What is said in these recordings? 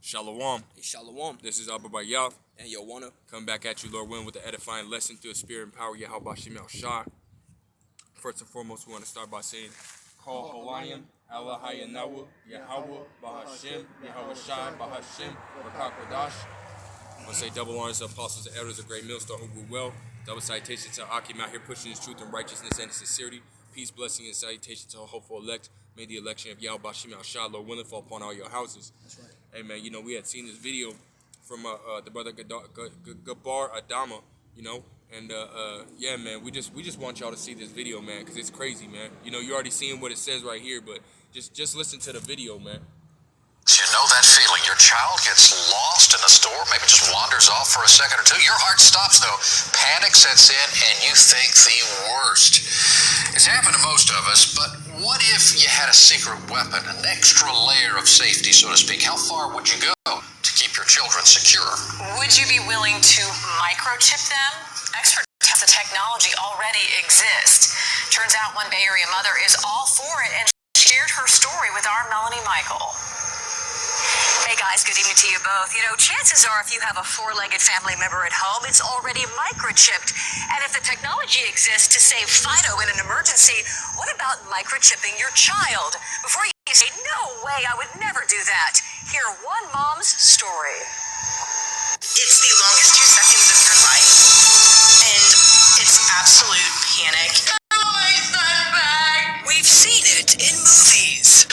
Shalom. Hey, Shalom. This is Abba Bayav. And yo, wanna Come back at you, Lord willing, with the edifying lesson through the spirit and power, Yahweh Shemel Shah. First and foremost, we want to start by saying, Kol Hawaiian, Allah Hayanawu, Yahweh, Bahashem, Yahweh Shai, Bahashem, Rakak Radash. I want to say double honors to apostles and elders of Great Millstone who grew well. Double citation to Akim out here pushing his truth and righteousness and sincerity. Peace, blessing, and salutation to a hopeful elect. May the election of Yahweh Shemel Shah, Lord willing, fall upon all your houses. That's right. Hey man, we had seen this video from the brother Gabar Adama, and yeah man, we just want y'all to see this video, man, because it's crazy, man. You already seeing what it says right here, but just listen to the video, man. You know that feeling. Your child gets lost in a store, maybe just wanders off for a second or two. Your heart stops, though. Panic sets in, and you think the worst. It's happened to most of us, but what if you had a secret weapon, an extra layer of safety, so to speak? How far would you go to keep your children secure? Would you be willing to microchip them? Experts have the technology already exist. Turns out one Bay Area mother is all for it and shared her story with our Melanie Michael. Hey guys, good evening to you both. Chances are if you have a four-legged family member at home, it's already microchipped. And if the technology exists to save Fido in an emergency, what about microchipping your child? Before you say, no way, I would never do that, hear one mom's story. It's the longest 2 seconds of your life, and it's absolute panic. My son back! We've seen it in movies.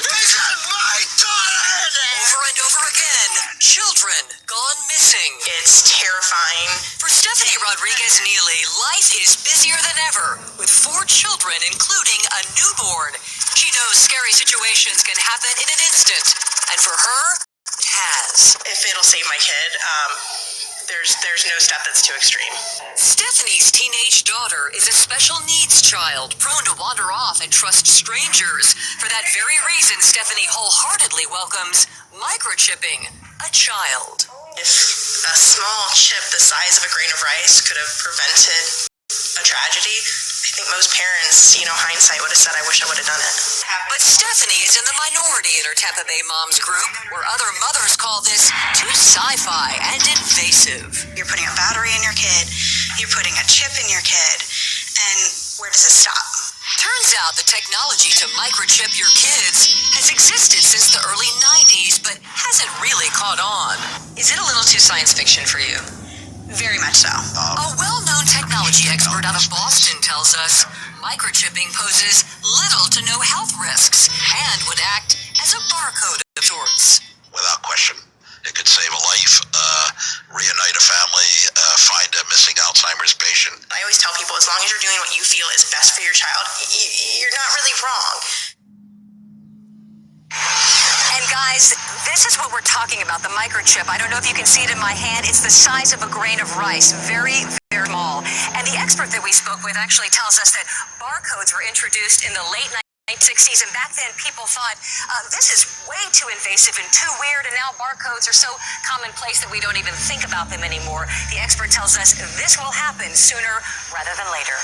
Over and over again, children gone missing. It's terrifying. For Stephanie Rodriguez-Neely, life is busier than ever, with 4 children, including a newborn. She knows scary situations can happen in an instant, and for her, it has. If it'll save my kid, there's no step that's too extreme. Stephanie's teenage daughter is a special needs child, prone to wander off and trust strangers. For that very reason, Stephanie wholeheartedly welcomes microchipping a child. If a small chip the size of a grain of rice could have prevented a tragedy, I think most parents, hindsight would have said, I wish I would have done it. But Stephanie is in the minority in her Tampa Bay moms group, where other mothers call this too sci-fi and invasive. You're putting a battery in your kid, you're putting a chip in your kid, and where does it stop? Turns out the technology to microchip your kids has existed since the early 90s, but hasn't really caught on. Is it a little too science fiction for you? Very much so. A well-known technology expert out of Boston tells us microchipping poses little to no health risks and would act as a barcode of sorts. Without question, it could save a life, reunite a family, find a missing Alzheimer's patient. I always tell people, as long as you're doing what you feel is best for your child, you're not really wrong. And guys, this is what we're talking about, the microchip. I don't know if you can see it in my hand. It's the size of a grain of rice, very, very small. And the expert that we spoke with actually tells us that barcodes were introduced in the late 1960s, and back then people thought, this is way too invasive and too weird, and now barcodes are so commonplace that we don't even think about them anymore. The expert tells us this will happen sooner rather than later.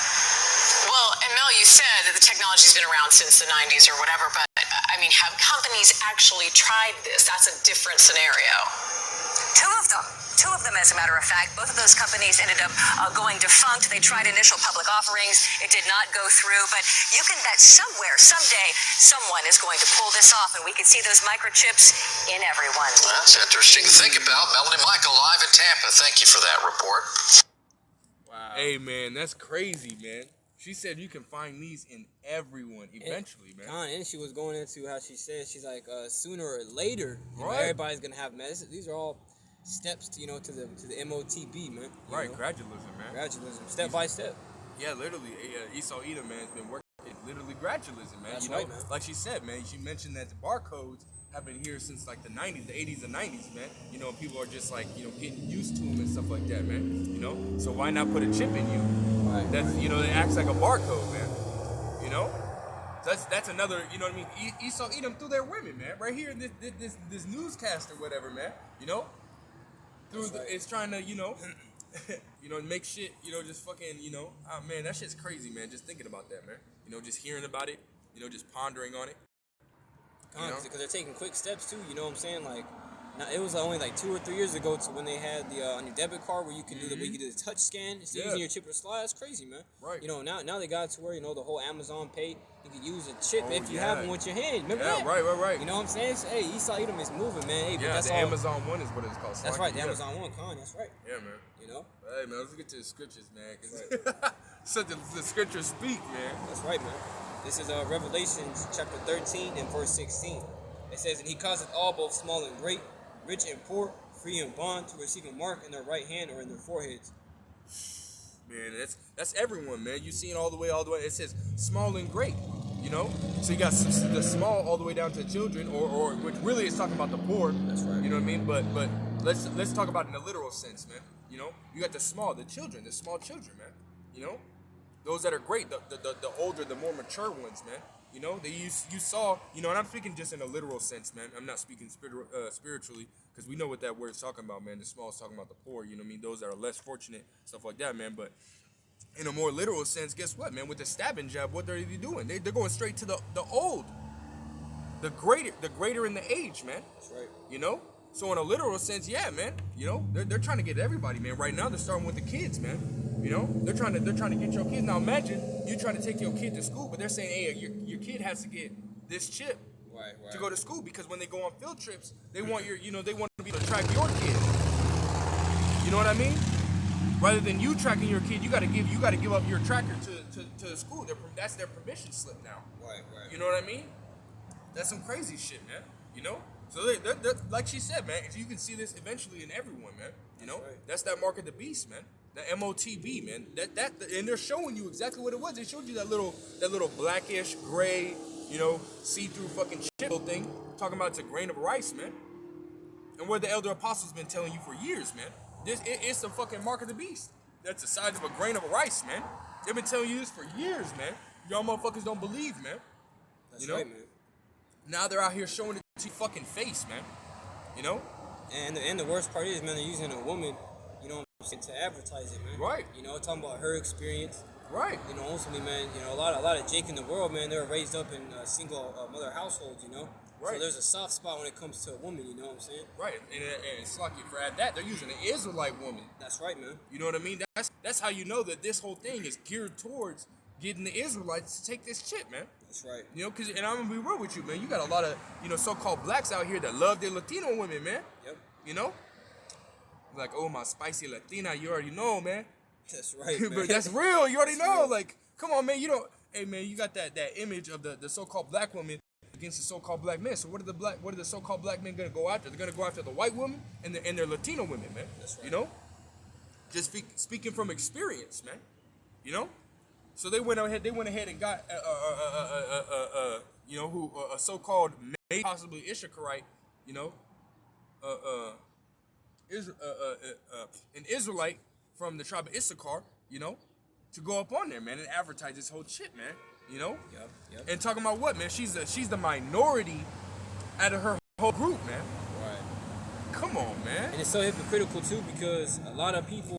Well, and Mel, you said that the technology's been around since the 90s or whatever, but have companies actually tried this? That's a different scenario. Two of them, as a matter of fact. Both of those companies ended up going defunct. They tried initial public offerings. It did not go through, but you can bet somewhere, someday, someone is going to pull this off, and we can see those microchips in everyone. That's interesting to think about. Melanie Michael live in Tampa. Thank you for that report. Wow. Hey man, that's crazy, man. She said you can find these in everyone eventually, man. And she was going into how she said, she's like, sooner or later, right, everybody's gonna have medicine. These are all steps to the MOTB, man. Right, gradualism, man. Gradualism, step by step. Yeah, literally. Esau Edom, man, has been working literally gradualism, man. That's right, man. Like she said, man. She mentioned that the barcodes have been here since like the 90s, the 80s and 90s, man. People are just like getting used to them and stuff like that, man. So why not put a chip in you? Right. That's it acts like a barcode, man. That's another, Esau Edom through their women, man. Right here, this newscaster, whatever, man. It's trying to, make shit, just fucking, man, that shit's crazy, man. Just thinking about that, man. Just hearing about it, just pondering on it. Because they're taking quick steps too, you know what I'm saying? Like, Now, it was only like 2 or 3 years ago to when they had the on your debit card where you could do the touch scan instead of using your chip or slide. That's crazy, man. Right. You know, now they got it to where, you know, the whole Amazon Pay, you can use a chip if you yeah. have one with your hand. Remember that? Right. You know what I'm saying? So, hey, Esau Edom is moving, man. Hey, but Yeah, that's the all. Amazon One is what it's called. That's right, the Amazon One, that's right. Yeah, man. You know? Hey, man, let's get to the scriptures, man. Cause so the scriptures speak, man. That's right, man. This is Revelations chapter 13 and verse 16. It says, and he causeth all, both small and great, rich and poor, free and bond, to receive a mark in their right hand or in their foreheads. Man, that's everyone, man. You seen all the way. It says small and great, you know. So you got the small all the way down to children, or which really is talking about the poor. That's right. You know what I mean? But let's talk about it in a literal sense, man. You know, you got the small children, man. You know, those that are great, the older, the more mature ones, man. You know, you saw, you know, and I'm speaking just in a literal sense, man. I'm not speaking spiritually, because we know what that word's talking about, man. The small is talking about the poor, you know what I mean? Those that are less fortunate, stuff like that, man. But in a more literal sense, guess what, man? With the stabbing jab, what are they doing? They're going straight to the old, the greater in the age, man. That's right. You know? So in a literal sense, yeah, man. You know, they're trying to get everybody, man. Right now, they're starting with the kids, man. You know, they're trying to get your kids. Now imagine you trying to take your kid to school, but they're saying, hey, your kid has to get this chip Right. to go to school, because when they go on field trips, they want they want to be able to track your kid. You know what I mean? Rather than you tracking your kid, you got to give up your tracker to the school. That's their permission slip now. Right. You know what I mean? That's some crazy shit, man. You know? So they're like she said, man, you can see this eventually in everyone, man. You know? Right. That's that mark of the beast, man. The MOTB, man. And they're showing you exactly what it was. They showed you that little blackish, gray, you know, see-through fucking shit little thing. Talking about it's a grain of rice, man. And where the elder apostles been telling you for years, man. It's the fucking mark of the beast. That's the size of a grain of rice, man. They've been telling you this for years, man. Y'all motherfuckers don't believe, man. That's you know? right, man. Now they're out here showing it to your fucking face, man. You know? And the worst part is, man, they're using a woman, you know, to advertise it, man. Right. You know, talking about her experience. Right. You know, ultimately, man, you know, a lot of Jake in the world, man, they were raised up in single mother households, you know. Right. So there's a soft spot when it comes to a woman, you know what I'm saying? Right. And it's like for at that, they're using an Israelite woman. That's right, man. You know what I mean? That's how you know that this whole thing is geared towards getting the Israelites to take this chip, man. That's right. You know, and I'm gonna be real with you, man. You got a lot of, you know, so-called blacks out here that love their Latino women, man. Yep. You know? Like, oh, my spicy Latina, you already know, man. That's right, man. But that's real. You already That's know. real. Like, come on, man. You don't. Hey, man, you got that image of the so-called black woman against the so-called black men. So what are the so-called black men gonna go after? They're gonna go after the white woman and their Latino women, man. That's right. You know. Just speaking from experience, man. You know. So they went ahead and got you know, who a so-called maybe possibly Issacharite, you know, an Israelite from the tribe of Issachar, you know, to go up on there, man, and advertise this whole shit, man. You know? Yep. And talking about what, man? She's the minority out of her whole group, man. Right. Come on, man. And it's so hypocritical too, because a lot of people,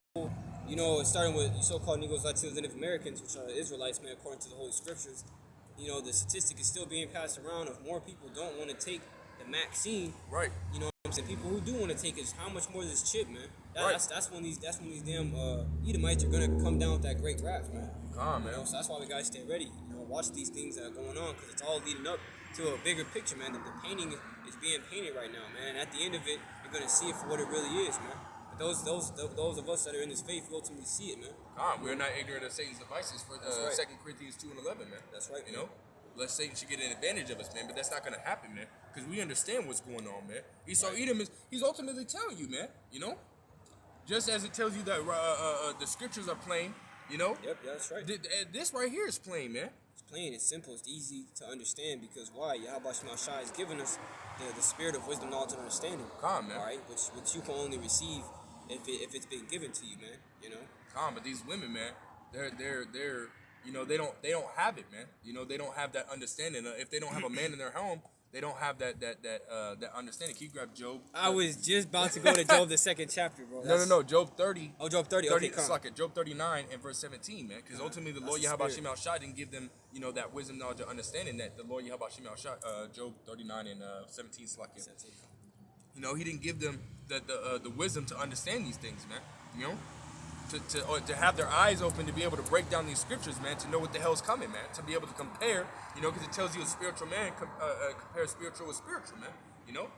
you know, starting with so-called Negroes, Latinos, and Native Americans, which are Israelites, man, according to the Holy Scriptures, you know, the statistic is still being passed around of more people don't want to take the vaccine. Right. You know what I'm saying? People who do want to take it, how much more is this chip, man? Right. That's when these damn Edomites are gonna come down with that great wrath, man. Come on, You know, man. so that's why we gotta stay ready. You know, watch these things that are going on, because it's all leading up to a bigger picture, man. The painting is being painted right now, man. At the end of it, you're gonna see it for what it really is, man. But those of us that are in this faith will ultimately see it, man. Come on, we're not ignorant of Satan's devices for right. 2 Corinthians 2:11, man. That's right, You man. know, lest Satan should get an advantage of us, man. But that's not gonna happen, man, because we understand what's going on, man. Esau Edom he's ultimately telling you, man. You know, just as it tells you that the scriptures are plain, you know. Yep, yeah, that's right. This right here is plain, man. It's plain, it's simple, it's easy to understand, because why? Yahweh Shai has given us the spirit of wisdom, knowledge, and understanding. Calm, man. All right, which you can only receive if it's been given to you, man. You know. Calm, but these women, man, they're you know, they don't have it, man. You know, they don't have that understanding. If they don't have a man in their home, they don't have that understanding. Can you grab Job? I was just about to go to Job, the second chapter, bro. No. Job 30. Oh, Job 30. Okay, come It's like Job 39 and verse 17, man. Because ultimately the Lord the Yahweh spirit. Shai didn't give them, you know, that wisdom, knowledge, and understanding that the Lord Yahweh Shai, Job 39 and 17, You know, he didn't give them the wisdom to understand these things, man. You know, to have their eyes open to be able to break down these scriptures, man, to know what the hell's coming, man, to be able to compare, you know, because it tells you a spiritual man compare spiritual with spiritual, man, you know.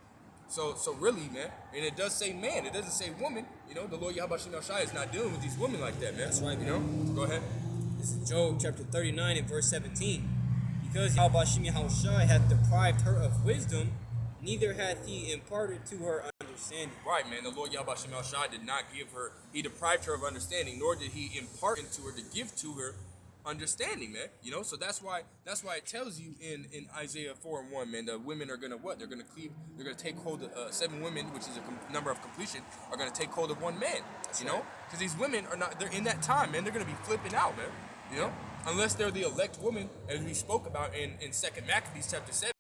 So really, man, and it does say man, it doesn't say woman. You know, the Lord Yahweh Shai is not dealing with these women like that, man. That's right, man. You know, go ahead. This is Job chapter 39 and verse 17. Because Yahweh Shai hath deprived her of wisdom, neither hath he imparted to her understanding. Right, man. The Lord Yahweh Shai did not give her, he deprived her of understanding, nor did he impart into her to give to her understanding, man. You know, so that's why it tells you in Isaiah 4:1, man, the women are gonna what? They're gonna take hold of 7 women, which is a number of completion, are gonna take hold of one man. That's know, because these women are not. They're in that time, man. They're gonna be flipping out, man. You know, unless they're the elect woman, as we spoke about in 2 Maccabees chapter 7.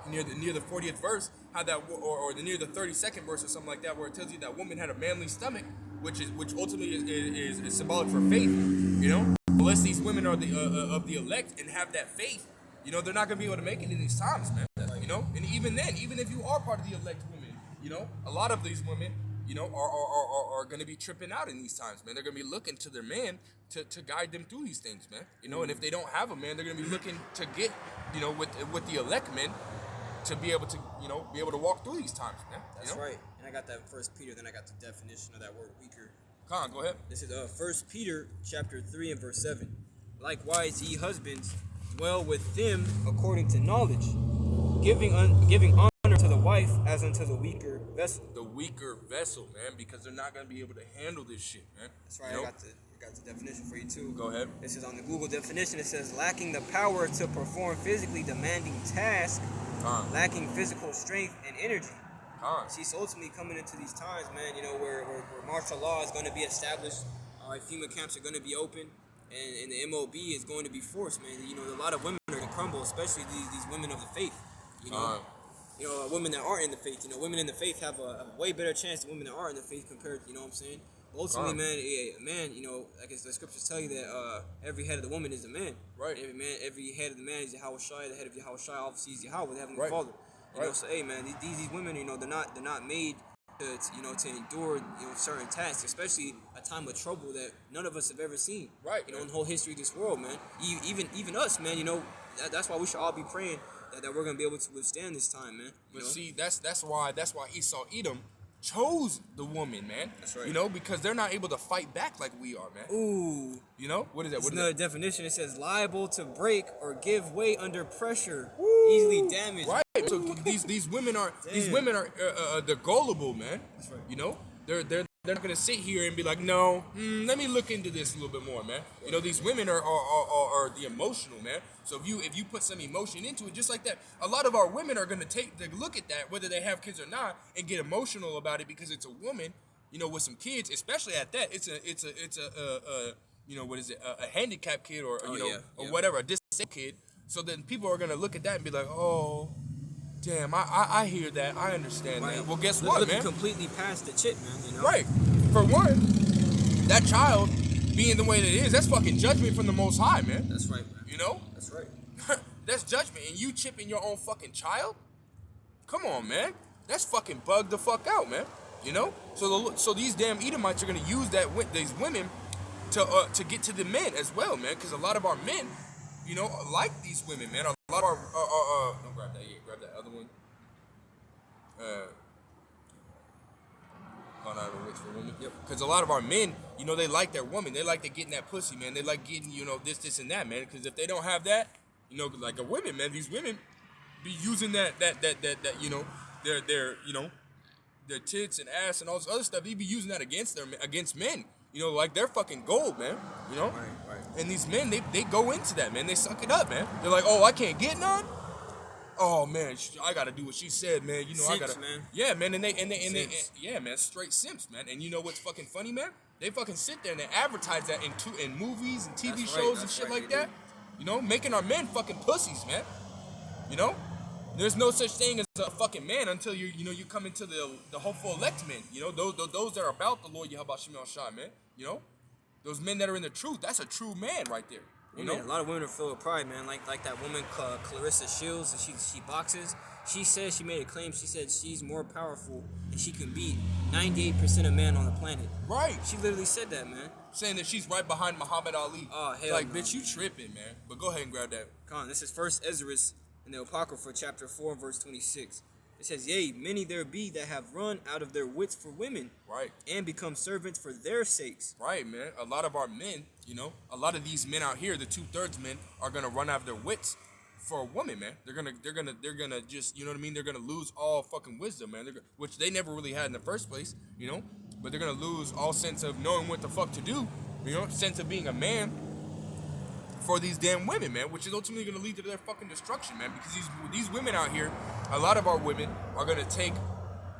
Near the 40th verse, how that or near the 32nd verse or something like that, where it tells you that woman had a manly stomach, which ultimately is symbolic for faith. You know, unless these women are of the elect and have that faith, you know, they're not gonna be able to make it in these times, man. You know, and even then, even if you are part of the elect women, you know, a lot of these women, you know, are gonna be tripping out in these times, man. They're gonna be looking to their man to guide them through these things, man. You know, and if they don't have a man, they're gonna be looking to get, you know, with the elect men, to be able to, you know, walk through these times, man. That's right. And I got that First Peter, then I got the definition of that word weaker. Come on, go ahead. This is First Peter chapter 3 and verse 7. Likewise, ye husbands, dwell with them according to knowledge, giving honor to the wife as unto the weaker vessel. The weaker vessel, man, because they're not gonna be able to handle this shit, man. That's right. You know? I got the definition for you too. Go ahead. This is on the Google definition. It says lacking the power to perform physically demanding tasks, lacking physical strength and energy. See, so ultimately coming into these times, man, you know, where martial law is going to be established, FEMA camps are going to be open, and the MOB is going to be forced, man. You know, a lot of women are going to crumble, especially these women of the faith. You know, women that aren't in the faith. You know, women in the faith have a way better chance than women that are in the faith compared, you know what I'm saying? Ultimately, man, you know, like the scriptures tell you that every head of the woman is the man. Right. Every head of the man is Yahweh Shai. The head of Yahweh Shai obviously is Yahweh, the Heavenly Right. Father. You Right. know, so hey, man, these women, you know, they're not made to endure, you know, certain tasks, especially a time of trouble that none of us have ever seen. Right. You know, in the whole history of this world, man. Even us, man. You know, that's why we should all be praying that we're gonna be able to withstand this time, man. But see, that's why Esau Edom chose the woman, man. That's right. You know, because they're not able to fight back like we are, man. Ooh. You know, what is that? It's What is another that? definition. It says liable to break or give way under pressure, easily damaged. Right. So these women are they're gullible, man. That's right. You know, they're not gonna sit here and be like, no, let me look into this a little bit more, man. You know, these women are the emotional, man. So if you put some emotion into it, just like that, a lot of our women are gonna take the look at that, whether they have kids or not, and get emotional about it because it's a woman, you know, with some kids, especially at that. It's a you know, what is it, a handicapped kid or or whatever, a disabled kid. So then people are gonna look at that and be like, oh, damn, I hear that, I understand that. Well, guess what, Looking man? completely past the chip, man. You know? Right. For one, that child being the way that it is, that's fucking judgment from the Most High, man. That's right, man. You know? That's right. That's judgment. And you chipping your own fucking child? Come on, man. That's fucking bugged the fuck out, man. You know? So these damn Edomites are gonna use these women to get to the men as well, man. Because a lot of our men, you know, like these women, man. A lot of our don't grab that yet. Grab that other one. On out of rich for women. Yep. Because a lot of our men, you know, they like their woman. They like to getting that pussy, man. They like getting, you know, this, and that, man. Because if they don't have that, you know, like a women, man, these women be using that you know, their you know, their tits and ass and all this other stuff. They be using that against men. You know, like they're fucking gold, man. You know. Right. And these men, they go into that, man. They suck it up, man. They're like, oh, I can't get none. Oh man, I gotta do what she said, man. You know, Simps, I gotta, man. yeah, man. And they, Simps. yeah, man, straight simps, man. And you know what's fucking funny, man? They fucking sit there and they advertise that in movies and TV That's shows right, and shit right, like they that. You know, making our men fucking pussies, man. You know, there's no such thing as a fucking man until you come into the hopeful elect men. You know, those that are about the Lord Yahweh Shai, man. You know, those men that are in the truth. That's a true man right there. You know, a lot of women are filled with pride, man. Like that woman Clarissa Shields, she boxes. She says she made a claim. She said she's more powerful and she can beat 98% of men on the planet. right? She literally said that, man. Saying that she's right behind Muhammad Ali. Oh, hell like, no, bitch, you man. tripping, man. But go ahead and grab that. Come on, this is First Ezra in the Apocrypha, chapter 4, verse 26. It says, "Yea, many there be that have run out of their wits for women, Right. and become servants for their sakes." Right, man. A lot of our men, you know, a lot of these men out here, the 2/3 men, are gonna run out of their wits for a woman, man. They're gonna just, you know what I mean? They're gonna lose all fucking wisdom, man. Which they never really had in the first place, you know. But they're gonna lose all sense of knowing what the fuck to do, you know, sense of being a man for these damn women, man. Which is ultimately gonna lead to their fucking destruction, man. Because these women out here, a lot of our women are gonna take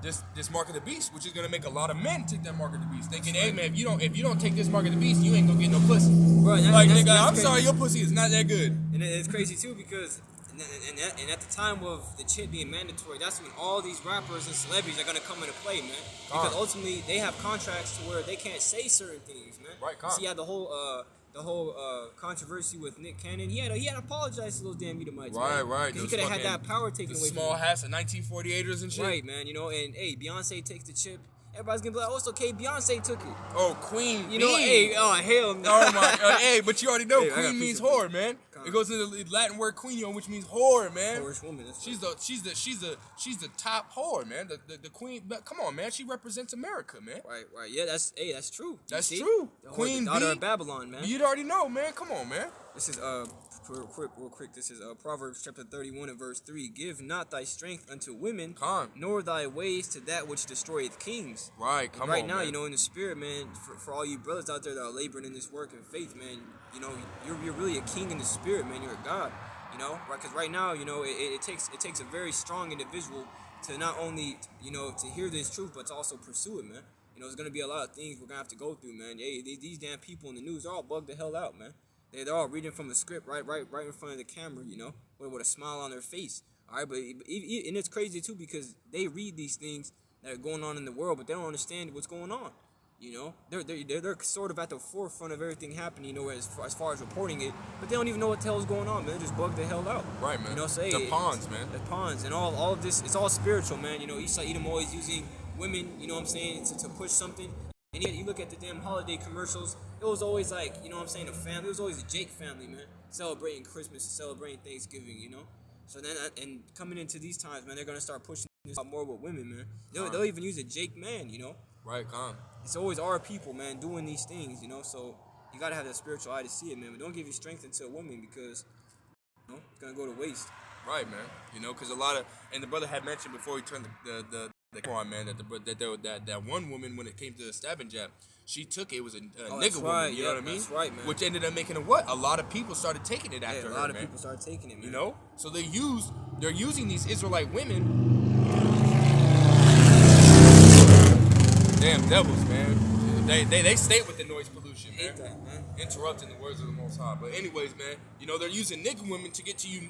this mark of the beast, which is gonna make a lot of men take that mark of the beast, thinking, hey man, if you don't take this mark of the beast, you ain't gonna get no pussy. Bro, Like, nigga, that's I'm crazy. sorry, your pussy is not that good. And it's crazy too because, and at the time of the chip being mandatory, that's when all these rappers and celebrities are gonna come into play, man. Because ultimately they have contracts to where they can't say certain things, man. Right, See, you had the whole controversy with Nick Cannon. He had to apologize to those damn Edomites, man. Right. Because he could have had that power taken the away small from him. hats, the 1948ers and shit. Right, man. You know, and hey, Beyonce takes the chip. Everybody's gonna be like, oh, it's okay. Beyonce took it. Oh, Queen. You know, hey, oh hell no. Oh my God. Hey, but you already know Hey, I got Queen means pieces of whore, man. It goes into the Latin word queenio, which means whore, man. Whorish woman. That's She's the top whore, man. The queen. But come on, man. She represents America, man. right. Yeah, that's true. That's You see? true. The whore, Queen the daughter bee. of Babylon, man. You'd already know, man. Come on, man. This is real quick. This is Proverbs chapter 31 and verse 3. Give not thy strength unto women, nor thy ways to that which destroyeth kings. Right, And come right on, now, man. you know, in the spirit, man, for all you brothers out there that are laboring in this work and faith, man, you know, you're really a king in the spirit, man. You're a god, you know, right? Because right now, you know, it takes a very strong individual to not only, you know, to hear this truth, but to also pursue it, man. You know, there's gonna be a lot of things we're gonna have to go through, man. Hey, these damn people in the news, they're all bugged the hell out, man. They're all reading from the script right in front of the camera, you know, with a smile on their face. All right, but and it's crazy too because they read these things that are going on in the world, but they don't understand what's going on. You know, they're sort of at the forefront of everything happening, you know, as far as reporting it, but they don't even know what the hell's going on, man. They're just bugged the hell out. Right, man. You know, say The pawns, man. The pawns and all of this. It's all spiritual, man. You know, Edom always using women. You know what I'm saying, to push something. And yet you look at the damn holiday commercials, it was always like, you know what I'm saying, a family. It was always a Jake family, man. Celebrating Christmas, celebrating Thanksgiving, you know. So then, and coming into these times, man, they're going to start pushing this out more with women, man. They'll even use a Jake man, you know. Right, con. It's always our people, man, doing these things, you know. So you got to have that spiritual eye to see it, man. But don't give your strength into a woman because, you know, it's going to go to waste. Right, man. You know, because a lot of, and the brother had mentioned before he turned the on, man, that one woman, when it came to the stabbing jab, she took it. It was a nigga woman, right. you know what I mean? That's right, man. Which ended up making a what? A lot of people started taking it after her, A lot of man. people started taking it, man. You know? So they're using these Israelite women. Damn devils, man. They stay with the noise pollution, man. Hate that, man. Interrupting the words of the Most High. But anyways, man, you know, they're using nigga women to get to you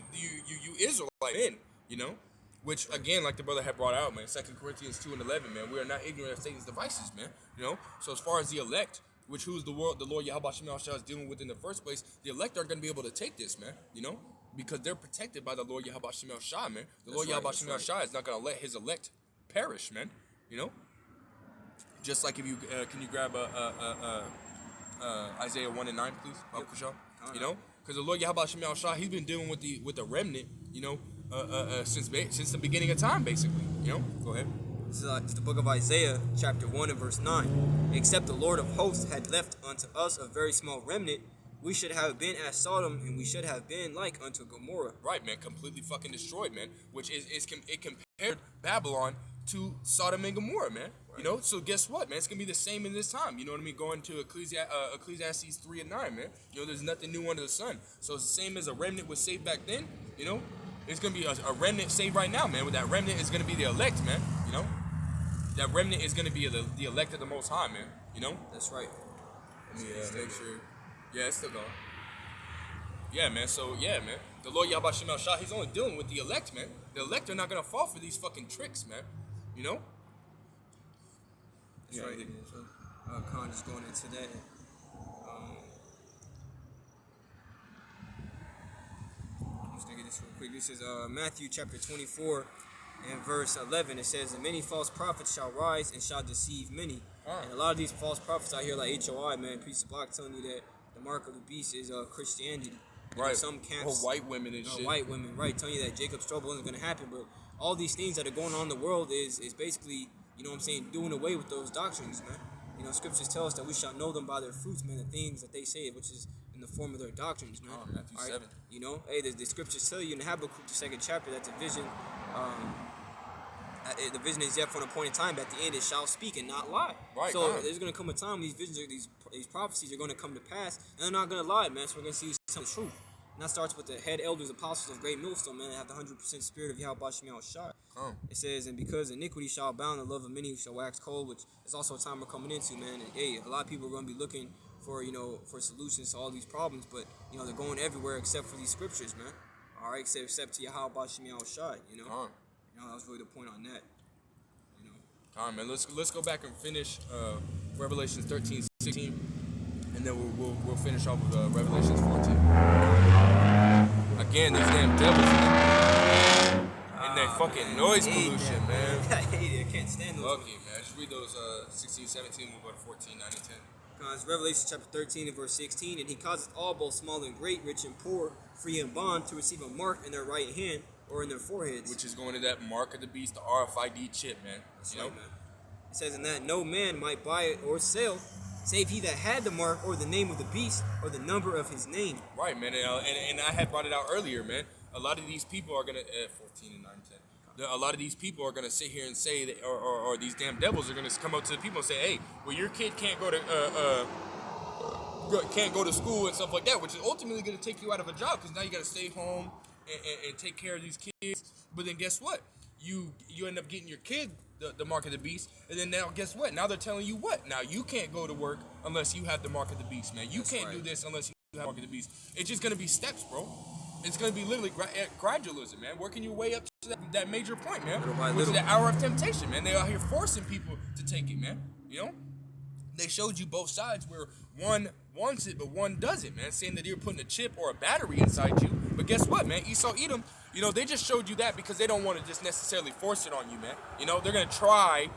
Israelite men, you know? Which, again, like the brother had brought out, man, 2 Corinthians 2 and 11, man, we are not ignorant of Satan's devices, man, you know? So as far as the elect, which who's the Lord Yahweh Shema is dealing with in the first place, the elect aren't going to be able to take this, man, you know? Because they're protected by the Lord Yahweh Shema, man. The Lord Yahweh Shema is not going to let his elect perish, man, you know? Just like if you, can you grab Isaiah 1 and 9, please, you know? Because the Lord Yahweh Shema, he's been dealing with the remnant, you know, since the beginning of time, basically. You know? Go ahead. This is the book of Isaiah, chapter 1 and verse 9. Except the Lord of hosts had left unto us a very small remnant, we should have been as Sodom, and we should have been like unto Gomorrah. Right, man. Completely fucking destroyed, man. Which it compared Babylon to Sodom and Gomorrah, man. Right. You know? So guess what, man? It's going to be the same in this time. You know what I mean? Going to Ecclesiastes 3 and 9, man. You know, there's nothing new under the sun. So it's the same as a remnant was saved back then, you know? It's going to be a remnant saved right now, man. With that remnant is going to be the elect, man. You know? That remnant is going to be the elect of the Most High, man. You know? That's right. Let me make sure. Yeah, it's still going. Yeah, man. So, yeah, man. The Lord Yahweh Shema Shah, he's only dealing with the elect, man. The elect are not going to fall for these fucking tricks, man. You know? That's right. Khan just going into that. Just gonna get this real quick. This is Matthew chapter 24 and verse 11. It says, "And many false prophets shall rise and shall deceive many." And a lot of these false prophets out here, like HOI, man, Priest of Block, telling you that the mark of the beast is Christianity. Right. Some camps, or white women and shit. White women, right? Telling you that Jacob's trouble isn't gonna happen, but all these things that are going on in the world is basically, you know what I'm saying, doing away with those doctrines, man. You know, scriptures tell us that we shall know them by their fruits, man. The things that they say, which is in the form of their doctrines, man. Matthew 7. You know, hey, the scriptures tell you in Habakkuk, the 2nd chapter, that's a vision. The vision is yet for an appointed time. But at the end, it shall speak and not lie. Right. So there's gonna come a time these visions, these prophecies are gonna come to pass, and they're not gonna lie, man. So we're gonna see some truth. And that starts with the head elders, apostles of Great Millstone, man. They have the 100% spirit of Yahweh Shemiah Shah. It says, "And because iniquity shall abound, the love of many shall wax cold," which is also a time we're coming into, man. And hey, a lot of people are going to be looking for, you know, for solutions to all these problems, but you know they're going everywhere except for these scriptures, man. All right, except to Yahweh Shemiah Shah, you know. You know, that was really the point on that. You know. All right, man. Let's go back and finish Revelation 13, 16, and then we'll finish off with Revelation 14. Again, these damn devils and that fucking noise pollution, man. I hate it. I can't stand those. Lucky, man. Just read those 16, 17, we'll go to 14, 9, and 10. It's Revelation chapter 13 and verse 16, "And he causeth all, both small and great, rich and poor, free and bond, to receive a mark in their right hand or in their foreheads." Which is going to that mark of the beast, the RFID chip, man. That's right, man. It says, "And that no man might buy it or sell, save he that had the mark or the name of the beast or the number of his name." Right, man. And I had brought it out earlier, man. A lot of these people are going to, 14 and 9, 10. A lot of these people are going to sit here and say that, or these damn devils are going to come up to the people and say, "Hey, well, your kid can't go to school and stuff like that," which is ultimately going to take you out of a job, because now you got to stay home and take care of these kids. But then guess what? You end up getting your kid the mark of the beast, and then now guess what? Now they're telling you what? Now you can't go to work unless you have the mark of the beast, man. You can't do this unless you have the mark of the beast. It's just going to be steps, bro. It's going to be literally gradualism, man. Working your way up to that major point, man. Little by which little. is the hour of temptation, man. They out here forcing people to take it, man. You know? They showed you both sides where one wants it, but one doesn't, man. Saying that you're putting a chip or a battery inside you. But guess what, man? Esau, Edom, you know, they just showed you that because they don't want to just necessarily force it on you, man. You know, they're going to try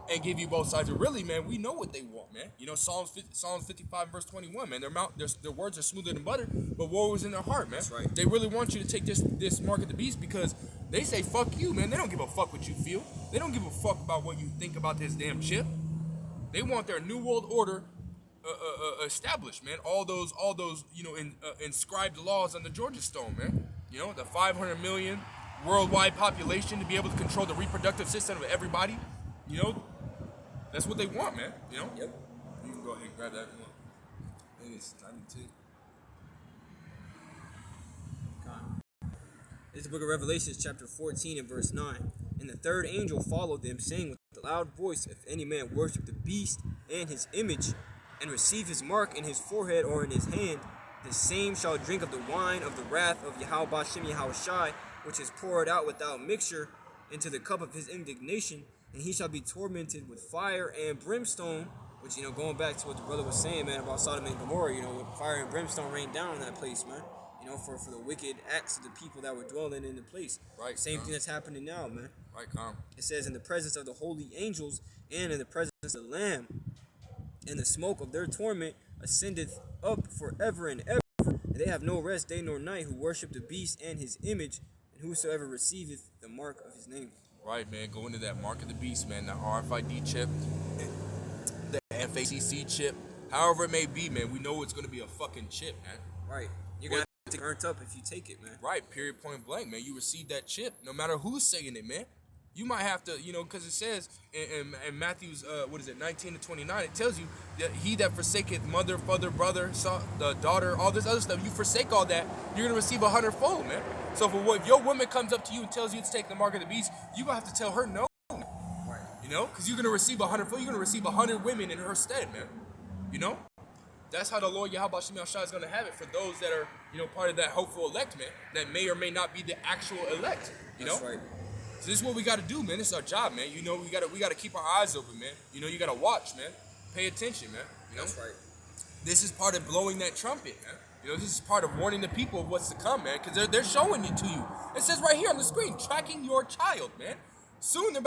and give you both sides. But really, man, we know what they want, man. You know, Psalms 55 verse 21, man. Their words are smoother than butter, but woe is in their heart, man. That's right. They really want you to take this mark of the beast because they say, fuck you, man. They don't give a fuck what you feel. They don't give a fuck about what you think about this damn chip. They want their new world order established, man. All those, you know, inscribed laws on the Georgia Stone, man. You know, the 500 million worldwide population to be able to control the reproductive system of everybody. You know, that's what they want, man. You know. Yep. You can go ahead and grab that one. I think it's 92. This is the book of Revelation, chapter 14 and verse 9. "And the third angel followed them, saying with a loud voice, If any man worship the beast and his image, and receive his mark in his forehead or in his hand, the same shall drink of the wine of the wrath of Yahweh Shemiah Shai, which is poured out without mixture into the cup of his indignation, and he shall be tormented with fire and brimstone." Which, you know, going back to what the brother was saying, man, about Sodom and Gomorrah, you know, with fire and brimstone rained down in that place, man. You know, for the wicked acts of the people that were dwelling in the place. Right. Same thing that's happening now, man. Right, calm. It says, "In the presence of the holy angels and in the presence of the Lamb, and the smoke of their torment ascendeth up forever and ever. And they have no rest day nor night who worship the beast and his image, and whosoever receiveth the mark of his name." Right, man. Go into that mark of the beast, man. That RFID chip, the FACC chip, however it may be, man. We know it's going to be a fucking chip, man. Right. You're going to have to get burnt up if you take it, man. Right, period, point blank, man. You receive that chip, no matter who's saying it, man. You might have to, you know, because it says in Matthew's, 19 to 29, it tells you that he that forsaketh mother, father, brother, son, the daughter, all this other stuff, you forsake all that, you're going to receive 100-fold, man. So if your woman comes up to you and tells you to take the mark of the beast, you're going to have to tell her no, Right. you know, because you're going to receive 100-fold, you're going to receive 100 women in her stead, man, you know. That's how the Lord Yahweh Shemiah Shai is going to have it for those that are, you know, part of that hopeful elect, man, that may or may not be the actual elect, you That's know. right. So this is what we got to do, man. This is our job, man. You know, we got to keep our eyes open, man. You know, you got to watch, man. Pay attention, man. You know? That's right. This is part of blowing that trumpet, man. You know, this is part of warning the people of what's to come, man, because they're showing it to you. It says right here on the screen, tracking your child, man. Soon they're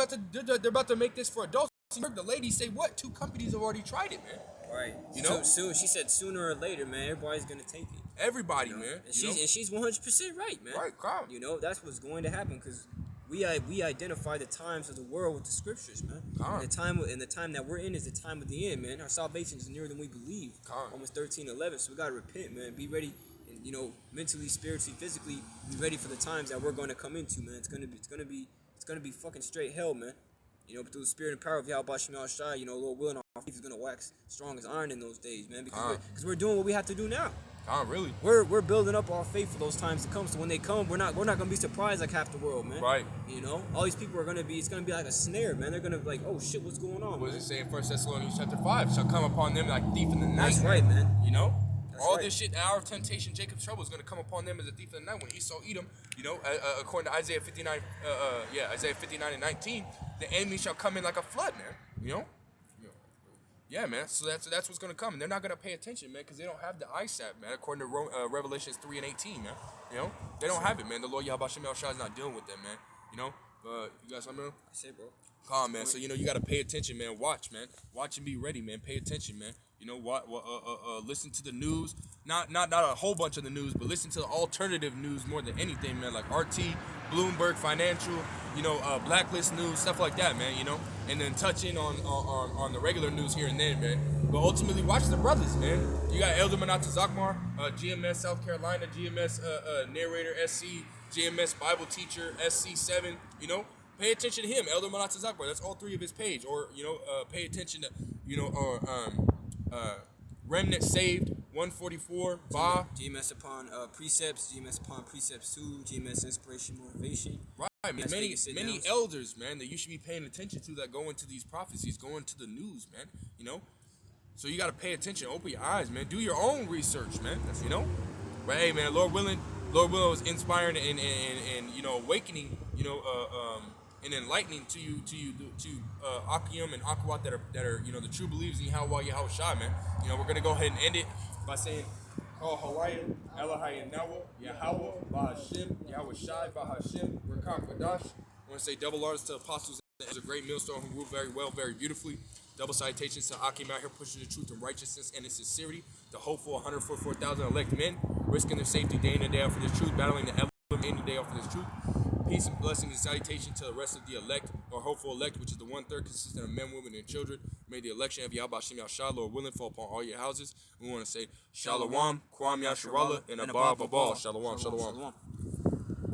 about to make this for adults. The lady say what? 2 companies have already tried it, man. Right. You know, soon she said sooner or later, man. Everybody's gonna take it. Everybody, man. And she's 100% right, man. Right, calm. You know, that's what's going to happen because we identify the times of the world with the scriptures, man. And the time that we're in is the time of the end, man. Our salvation is nearer than we believe. Almost 13:11. So we gotta repent, man. Be ready, and you know, mentally, spiritually, physically, be ready for the times that we're going to come into, man. It's gonna be fucking straight hell, man. You know, but through the spirit and power of Yahweh Shemel Shai, you know, Lord willing, our faith is gonna wax strong as iron in those days, man. Because we're doing what we have to do now. Really? We're building up our faith for those times to come. So when they come, we're not gonna be surprised like half the world, man. Right. You know, all these people are gonna be. It's gonna be like a snare, man. They're gonna be like, oh shit, what's going on? What does it say in 1 Thessalonians chapter 5? Shall come upon them like a thief in the night. That's right, man. You know. That's all right. This shit, the hour of temptation, Jacob's trouble is going to come upon them as a thief in the night. When Esau eat them, you know, according to Isaiah 59, Isaiah 59 and 19, the enemy shall come in like a flood, man. You know? Yeah, man. So that's what's going to come. And they're not going to pay attention, man, because they don't have the eyesight, man, according to Revelations 3 and 18, man. You know? They don't have it, man. The Lord Yahweh Shemel Shai is not dealing with them, man. You know? You got something? I say, bro. Calm, man. So, you know, you got to pay attention, man. Watch, man. Watch and be ready, man. Pay attention, man. You know what? Listen to the news. Not a whole bunch of the news, but listen to the alternative news more than anything, man. Like RT, Bloomberg Financial, you know, Blacklist News, stuff like that, man. You know, and then touch in on the regular news here and then, man. But ultimately, watch the brothers, man. You got Elder Manata Zakmar, GMS South Carolina, GMS narrator SC, GMS Bible teacher SC7. You know. Pay attention to him, Elder Manata Zakmar. That's all 3 of his page. Or, you know, pay attention to, you know, Remnant Saved, 144, Ba. GMS upon precepts, GMS upon precepts 2, GMS inspiration, motivation. Right, man. Many elders, man, that you should be paying attention to that go into these prophecies, go into the news, man. You know? So you got to pay attention. Open your eyes, man. Do your own research, man. You know? But hey, man, Lord willing is inspiring and you know, awakening, you know, and enlightening to Akiyam and Akwat that are you know, the true believers in Yahweh Shai, man. You know, we're gonna go ahead and end it by saying Call Hawaii, Elahai Nawa, Yahweh, Bahashim, Yahweh Shai, Bahashim, Rakak Wadash. I want to say double honors to apostles. It was a great millstone who ruled very well, very beautifully. Double citations to Akim out here pushing the truth and righteousness and in sincerity. The hopeful 144,000 elect men risking their safety day in and day out for this truth, battling the element any day out for this truth. Peace and blessing and salutation to the rest of the elect, or hopeful elect, which is the 1/3 consistent of men, women, and children. May the election of Yahweh Shem Yahshua, Lord willing, fall upon all your houses. We want to say Shalom, Kwam Yasharallah, and Abba Babal. Shalom, shalom.